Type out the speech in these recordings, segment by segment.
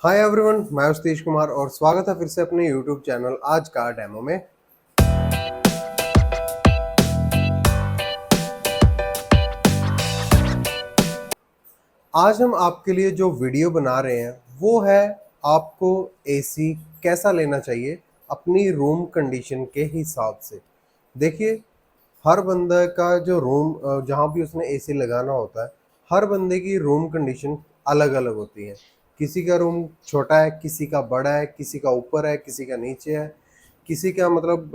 Hi everyone, मैं सतीश कुमार और स्वागत है फिर से अपने यूट्यूब चैनल आज का डेमो में। आज हम आपके लिए जो वीडियो बना रहे हैं वो है आपको एसी कैसा लेना चाहिए अपनी रूम कंडीशन के हिसाब से। देखिए, हर बंदे का जो रूम जहाँ भी उसने एसी लगाना होता है, हर बंदे की रूम कंडीशन अलग अलग होती है। किसी का रूम छोटा है, किसी का बड़ा है, किसी का ऊपर है, किसी का नीचे है, किसी का मतलब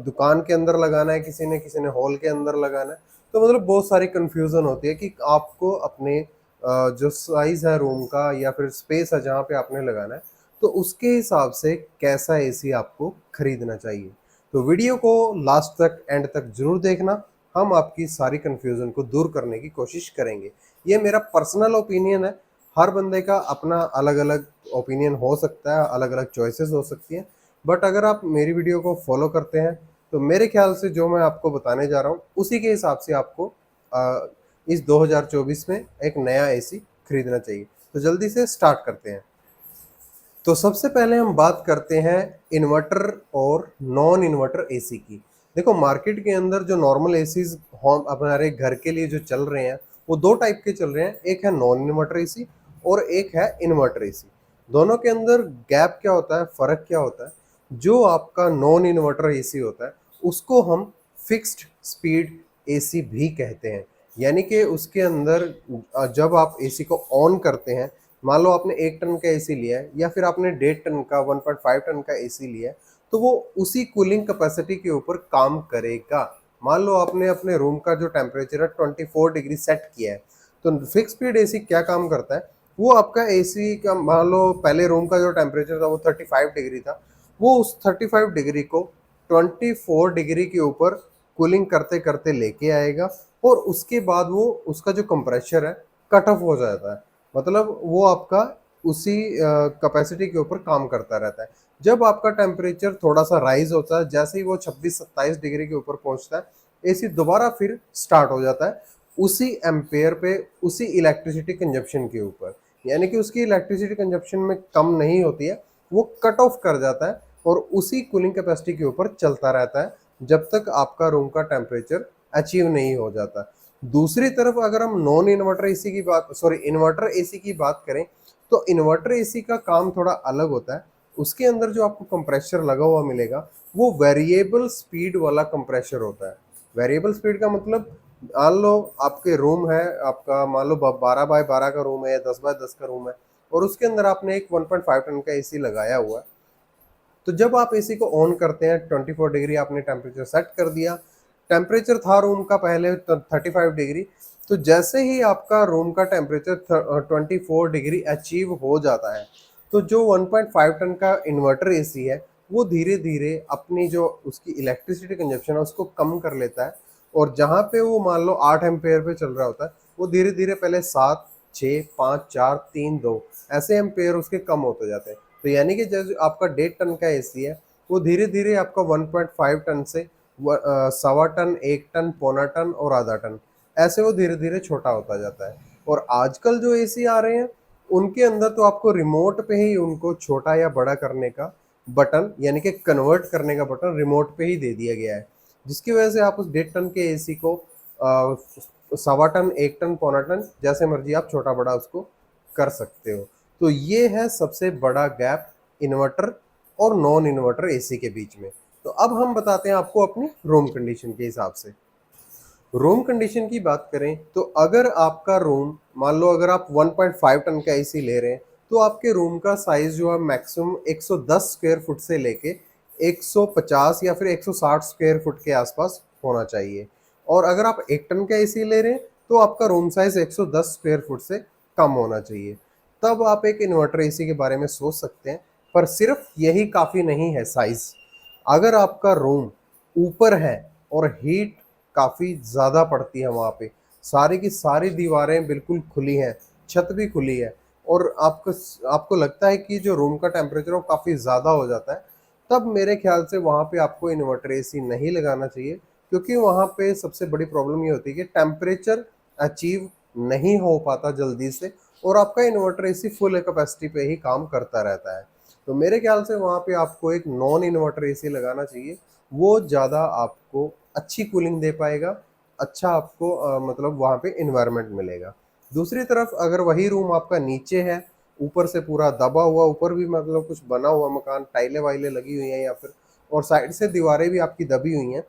दुकान के अंदर लगाना है, किसी ने हॉल के अंदर लगाना है। तो मतलब बहुत सारी कन्फ्यूज़न होती है कि आपको अपने जो साइज़ है रूम का या फिर स्पेस है जहाँ पे आपने लगाना है, तो उसके हिसाब से कैसा एसी आपको खरीदना चाहिए। तो वीडियो को लास्ट तक एंड तक ज़रूर देखना, हम आपकी सारी कन्फ्यूज़न को दूर करने की कोशिश करेंगे। ये मेरा पर्सनल ओपिनियन है, हर बंदे का अपना अलग-अलग ओपिनियन हो सकता है, अलग-अलग चॉइसेस हो सकती हैं। बट अगर आप मेरी वीडियो को फॉलो करते हैं, तो मेरे ख्याल से जो मैं आपको बताने जा रहा हूँ, उसी के हिसाब से आपको इस 2024 में एक नया एसी खरीदना चाहिए। तो जल्दी से स्टार्ट करते हैं। तो सबसे पहले हम बात करते हैं इन्वर्टर और नॉन इन्वर्टर एसी की। देखो, मार्केट के अंदर जो नॉर्मल एसीज होम हमारे घर के लिए जो चल रहे हैं, वो दो टाइप के चल रहे हैं। एक है नॉन इन्वर्टर एसी और एक है इन्वर्टर एसी। दोनों के अंदर गैप क्या होता है, फ़र्क क्या होता है? जो आपका नॉन इन्वर्टर एसी होता है, उसको हम फिक्स्ड स्पीड एसी भी कहते हैं। यानी कि उसके अंदर जब आप एसी को ऑन करते हैं, मान लो आपने 1 टन का एसी लिया है या फिर आपने 1.5 टन का 1.5 टन का एसी लिया है, तो वो उसी कूलिंग कैपेसिटी के ऊपर काम करेगा। मान लो आपने अपने रूम का जो टेम्परेचर है 24 डिग्री सेट किया है, तो फिक्स स्पीड एसी क्या काम करता है? वो आपका एसी का मान लो पहले रूम का जो टेम्परेचर था वो 35 डिग्री था, वो उस 35 डिग्री को 24 डिग्री के ऊपर कूलिंग करते करते लेके आएगा और उसके बाद वो उसका जो कंप्रेशर है कट ऑफ हो जाता है। मतलब वो आपका उसी कैपेसिटी के ऊपर काम करता रहता है। जब आपका टेम्परेचर थोड़ा-सा राइज़ होता है, जैसे ही वो 26-27 डिग्री के ऊपर पहुँचता है, एसी दोबारा फिर स्टार्ट हो जाता है, उसी एम्पेयर पे, उसी इलेक्ट्रिसिटी कंज़म्पशन के ऊपर। यानी कि उसकी इलेक्ट्रिसिटी कंज़म्पशन में कम नहीं होती है, वो कट ऑफ कर जाता है और उसी कूलिंग कैपेसिटी के ऊपर चलता रहता है, जब तक आपका रूम का टेम्परेचर अचीव नहीं हो जाता। दूसरी तरफ अगर हम नॉन इन्वर्टर एसी की बात सॉरी इन्वर्टर एसी की बात करें, तो इन्वर्टर एसी का काम थोड़ा अलग होता है। उसके अंदर जो आपको कंप्रेसर लगा हुआ मिलेगा, वो वेरिएबल स्पीड वाला कंप्रेसर होता है। वेरिएबल स्पीड का मतलब, मान लो आपके रूम है, आपका मान लो 12 बाय 12 का रूम है या 10 बाय 10 का रूम है और उसके अंदर आपने एक 1.5 टन का एसी लगाया हुआ है। तो जब आप एसी को ऑन करते हैं, 24 डिग्री आपने टेम्परेचर सेट कर दिया, टेम्परेचर था रूम का पहले 35 डिग्री, तो जैसे ही आपका रूम का टेम्परेचर 24 डिग्री अचीव हो जाता है, तो जो 1.5 टन का इन्वर्टर एसी है, वो धीरे धीरे अपनी जो उसकी इलेक्ट्रिसिटी कंजप्शन है उसको कम कर लेता है और जहाँ पे वो मान लो 8 एम्पेयर पे चल रहा होता है, वो धीरे धीरे पहले 7, 6, 5, 4, 3, 2 ऐसे एम्पेयर उसके कम होते जाते हैं। तो यानी कि जैसे आपका 1.5 टन का एसी है, वो धीरे धीरे आपका 1.5 टन से सवा टन, 1 टन, पौना टन और आधा टन, ऐसे वो धीरे धीरे छोटा होता जाता है। और आजकल जो एसी आ रहे हैं, उनके अंदर तो आपको रिमोट पे ही उनको छोटा या बड़ा करने का बटन, यानी कि कन्वर्ट करने का बटन रिमोट पे ही दे दिया गया है, जिसकी वजह से आप उस 1.5 टन के एसी को सवा टन, 1 टन, पौना टन जैसे मर्जी आप छोटा बड़ा उसको कर सकते हो। तो ये है सबसे बड़ा गैप इन्वर्टर और नॉन इन्वर्टर एसी के बीच में। तो अब हम बताते हैं आपको अपनी रूम कंडीशन के हिसाब से। रूम कंडीशन की बात करें, तो अगर आपका रूम, मान लो अगर आप 1.5 टन का एसी ले रहे हैं, तो आपके रूम का साइज़ जो है मैक्सिमम 110 स्क्वायर फुट से लेके 150 या फिर 160 स्क्वायर फुट के आसपास होना चाहिए। और अगर आप 1 टन का एसी ले रहे हैं, तो आपका रूम साइज़ 110 स्क्वायर फुट से कम होना चाहिए। तब आप एक इन्वर्टर एसी के बारे में सोच सकते हैं, पर सिर्फ यही काफ़ी नहीं है साइज़। अगर आपका रूम ऊपर है और हीट काफ़ी ज़्यादा पड़ती है वहाँ पे, सारी की सारी दीवारें बिल्कुल खुली हैं, छत भी खुली है और आपको लगता है कि जो रूम का टेम्परेचर है वो काफ़ी ज़्यादा हो जाता है, तब मेरे ख्याल से वहाँ पे आपको इन्वर्टर एसी नहीं लगाना चाहिए, क्योंकि वहाँ पे सबसे बड़ी प्रॉब्लम ये होती है कि टेम्परेचर अचीव नहीं हो पाता जल्दी से और आपका इन्वर्टर एसी फुल कैपेसिटी पे ही काम करता रहता है। तो मेरे ख्याल से वहाँ पे आपको एक नॉन इन्वर्टर एसी लगाना चाहिए, वो ज़्यादा आपको अच्छी कूलिंग दे पाएगा, अच्छा आपको मतलब वहाँ पे इन्वायरमेंट मिलेगा। दूसरी तरफ अगर वही रूम आपका नीचे है, ऊपर से पूरा दबा हुआ, ऊपर भी मतलब कुछ बना हुआ मकान, टाइलें वाइलें लगी हुई हैं या फिर और साइड से दीवारें भी आपकी दबी हुई हैं,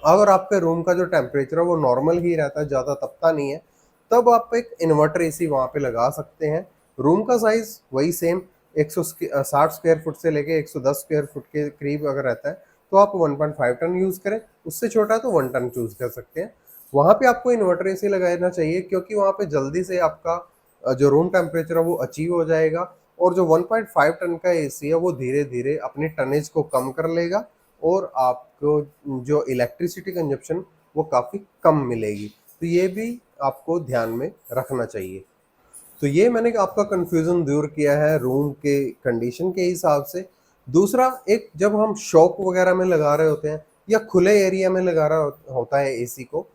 अगर आपके रूम का जो टेम्परेचर है वो नॉर्मल ही रहता है, ज़्यादा तपता नहीं है, तब आप एक इन्वर्टर एसी वहाँ पे लगा सकते हैं। रूम का साइज़ वही सेम 160 स्क्वायर फुट से लेके 110 स्क्वायर फुट के करीब अगर रहता है, तो आप 1.5 टन यूज़ करें, उससे छोटा है तो 1 टन चूज़ कर सकते हैं। वहाँ पे आपको इन्वर्टर एसी लगाना चाहिए, क्योंकि वहाँ पे जल्दी से आपका जो रूम टेम्परेचर है वो अचीव हो जाएगा, और जो 1.5 टन का एसी है वो धीरे-धीरे अपनी टनेज को कम कर लेगा और आपको जो इलेक्ट्रिसिटी कंजप्शन वो काफ़ी कम मिलेगी। तो ये भी आपको ध्यान में रखना चाहिए। तो ये मैंने आपका कन्फ्यूज़न दूर किया है रूम के कंडीशन के हिसाब से। दूसरा, एक जब हम शॉप वगैरह में लगा रहे होते हैं या खुले एरिया में लगा रहा होता है एसी को,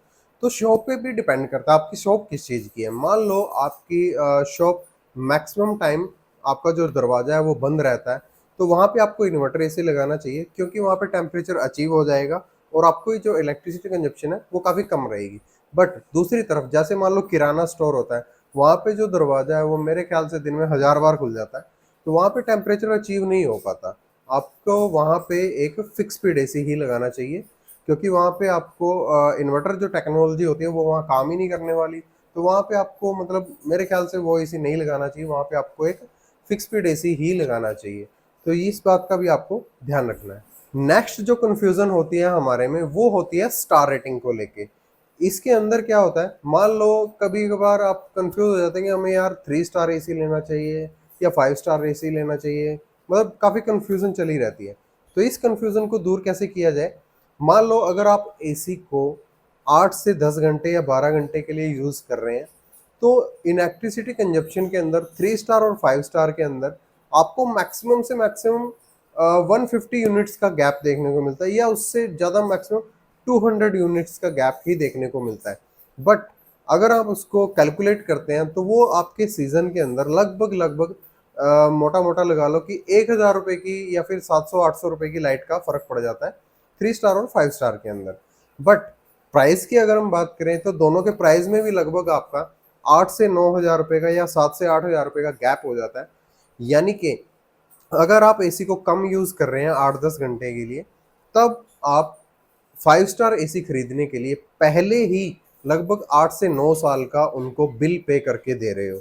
तो शॉप पे भी डिपेंड करता है आपकी शॉप किस चीज़ की है। मान लो आपकी शॉप मैक्सिमम टाइम आपका जो दरवाज़ा है वो बंद रहता है, तो वहाँ पे आपको इन्वर्टर एसी लगाना चाहिए, क्योंकि वहाँ पे टेम्परेचर अचीव हो जाएगा और आपको ये जो इलेक्ट्रिसिटी कंजप्शन है वो काफ़ी कम रहेगी। बट दूसरी तरफ जैसे मान लो किराना स्टोर होता है, वहाँ पे जो दरवाज़ा है वो मेरे ख्याल से दिन में 1000 बार खुल जाता है, तो वहाँ पे टेम्परेचर अचीव नहीं हो पाता। आपको वहाँ पे एक फिक्स स्पीड एसी ही लगाना चाहिए, क्योंकि वहाँ पे आपको इन्वर्टर जो टेक्नोलॉजी होती है वो वहाँ काम ही नहीं करने वाली। तो वहाँ पे आपको मतलब मेरे ख्याल से वो एसी नहीं लगाना चाहिए, वहाँ पे आपको एक फिक्स स्पीड एसी ही लगाना चाहिए। तो इस बात का भी आपको ध्यान रखना है। नेक्स्ट जो कन्फ्यूज़न होती है हमारे में वो होती है स्टार रेटिंग को लेके। इसके अंदर क्या होता है, मान लो कभी-कभार आप कन्फ्यूज़ हो जाते हैं कि हमें यार 3 स्टार एसी लेना चाहिए या 5 स्टार एसी लेना चाहिए, मतलब काफ़ी कन्फ्यूज़न चली रहती है। तो इस कन्फ्यूज़न को दूर कैसे किया जाए? मान लो अगर आप एसी को 8 से 10 घंटे या 12 घंटे के लिए यूज़ कर रहे हैं, तो इलेक्ट्रिसिटी कंजप्शन के अंदर 3 स्टार और 5 स्टार के अंदर आपको मैक्सिमम से मैक्सिमम 150 यूनिट्स का गैप देखने को मिलता है, या उससे ज़्यादा मैक्सिमम 200 यूनिट्स का गैप ही देखने को मिलता है। बट अगर आप उसको कैलकुलेट करते हैं तो वो आपके सीज़न के अंदर लगभग मोटा-मोटा लगा लो कि 1000 रुपए की या फिर 700-800 रुपए की लाइट का फ़र्क पड़ जाता है 3 स्टार और 5 स्टार के अंदर। बट प्राइस की अगर हम बात करें तो दोनों के प्राइस में भी लगभग आपका 8 से 9,000 रुपए का या 7 से 8,000 रुपए का गैप हो जाता है। यानी कि अगर आप एसी को कम यूज़ कर रहे हैं 8-10 घंटे के लिए, तब आप 5 स्टार एसी खरीदने के लिए पहले ही लगभग 8 से 9 साल का उनको बिल पे करके दे रहे हो।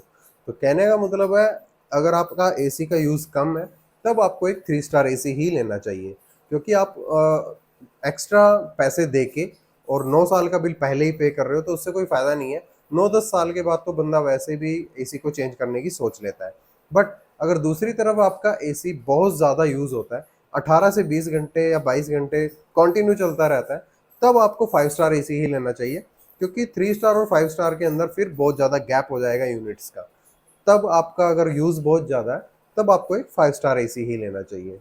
तो कहने का मतलब है, अगर आपका एसी का यूज़ कम है, तब आपको एक 3 स्टार एसी ही लेना चाहिए, क्योंकि आप एक्स्ट्रा पैसे दे के और 9 साल का बिल पहले ही पे कर रहे हो, तो उससे कोई फ़ायदा नहीं है। 9-10 साल के बाद तो बंदा वैसे भी एसी को चेंज करने की सोच लेता है। बट अगर दूसरी तरफ आपका एसी बहुत ज़्यादा यूज़ होता है, 18 से 20 घंटे या 22 घंटे कंटिन्यू चलता रहता है, तब आपको 5 स्टार एसी ही लेना चाहिए, क्योंकि 3 स्टार और 5 स्टार के अंदर फिर बहुत ज़्यादा गैप हो जाएगा यूनिट्स का। तब आपका अगर यूज़ बहुत ज़्यादा है, तब आपको एक 5 स्टार एसी ही लेना चाहिए।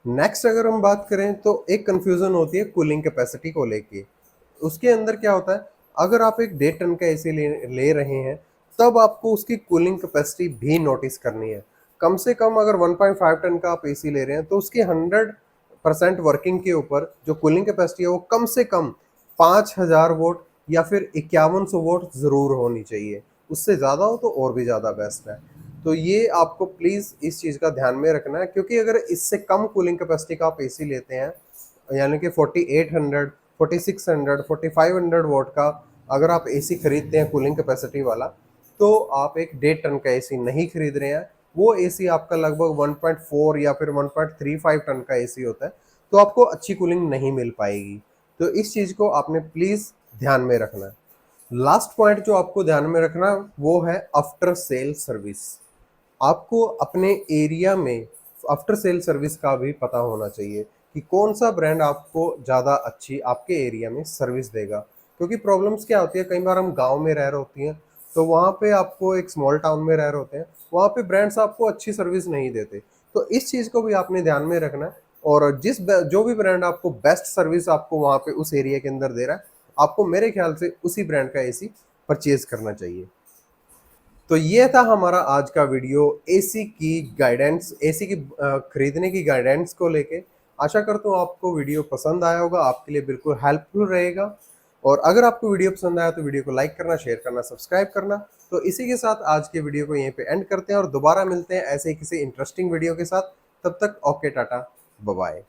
नेक्स्ट अगर हम बात करें तो एक कन्फ्यूज़न होती है कूलिंग कैपेसिटी को लेके। उसके अंदर क्या होता है, अगर आप एक 1.5 टन का एसी ले रहे हैं, तब आपको उसकी कूलिंग कैपेसिटी भी नोटिस करनी है। कम से कम अगर 1.5 टन का आप एसी ले रहे हैं, तो उसकी 100% वर्किंग के ऊपर जो कूलिंग कैपेसिटी है वो कम से कम 5000 वोट या फिर 5100 वोट ज़रूर होनी चाहिए। उससे ज़्यादा हो तो और भी ज़्यादा बेस्ट है। तो ये आपको प्लीज़ इस चीज़ का ध्यान में रखना है, क्योंकि अगर इससे कम कूलिंग कैपेसिटी का आप एसी लेते हैं, यानी कि 4800, 4600, 4500 वॉट का अगर आप एसी खरीदते हैं कूलिंग कैपेसिटी वाला, तो आप एक 1.5 टन का एसी नहीं खरीद रहे हैं। वो एसी आपका लगभग 1.4 या फिर 1.35 टन का एसी होता है, तो आपको अच्छी कूलिंग नहीं मिल पाएगी। तो इस चीज़ को आपने प्लीज़ ध्यान में रखना है। लास्ट पॉइंट जो आपको ध्यान में रखना वो है आफ्टर सेल सर्विस। आपको अपने एरिया में आफ्टर सेल सर्विस का भी पता होना चाहिए कि कौन सा ब्रांड आपको ज़्यादा अच्छी आपके एरिया में सर्विस देगा, क्योंकि प्रॉब्लम्स क्या होती है, कई बार हम गांव में रह रहे होती हैं, तो वहाँ पे आपको एक स्मॉल टाउन में रह रहे होते हैं, वहाँ पे ब्रांड्स आपको अच्छी सर्विस नहीं देते। तो इस चीज़ को भी आपने ध्यान में रखना है, और जो भी ब्रांड आपको बेस्ट सर्विस आपको वहाँ पे उस एरिया के अंदर दे रहा है, आपको मेरे ख्याल से उसी ब्रांड का एसी परचेज करना चाहिए। तो ये था हमारा आज का वीडियो एसी की गाइडेंस, एसी की खरीदने की गाइडेंस को लेके। आशा करता हूँ आपको वीडियो पसंद आया होगा, आपके लिए बिल्कुल हेल्पफुल रहेगा। और अगर आपको वीडियो पसंद आया तो वीडियो को लाइक करना, शेयर करना, सब्सक्राइब करना। तो इसी के साथ आज के वीडियो को यहीं पे एंड करते हैं और दोबारा मिलते हैं ऐसे ही किसी इंटरेस्टिंग वीडियो के साथ। तब तक ओके, टाटा, बाय बाय।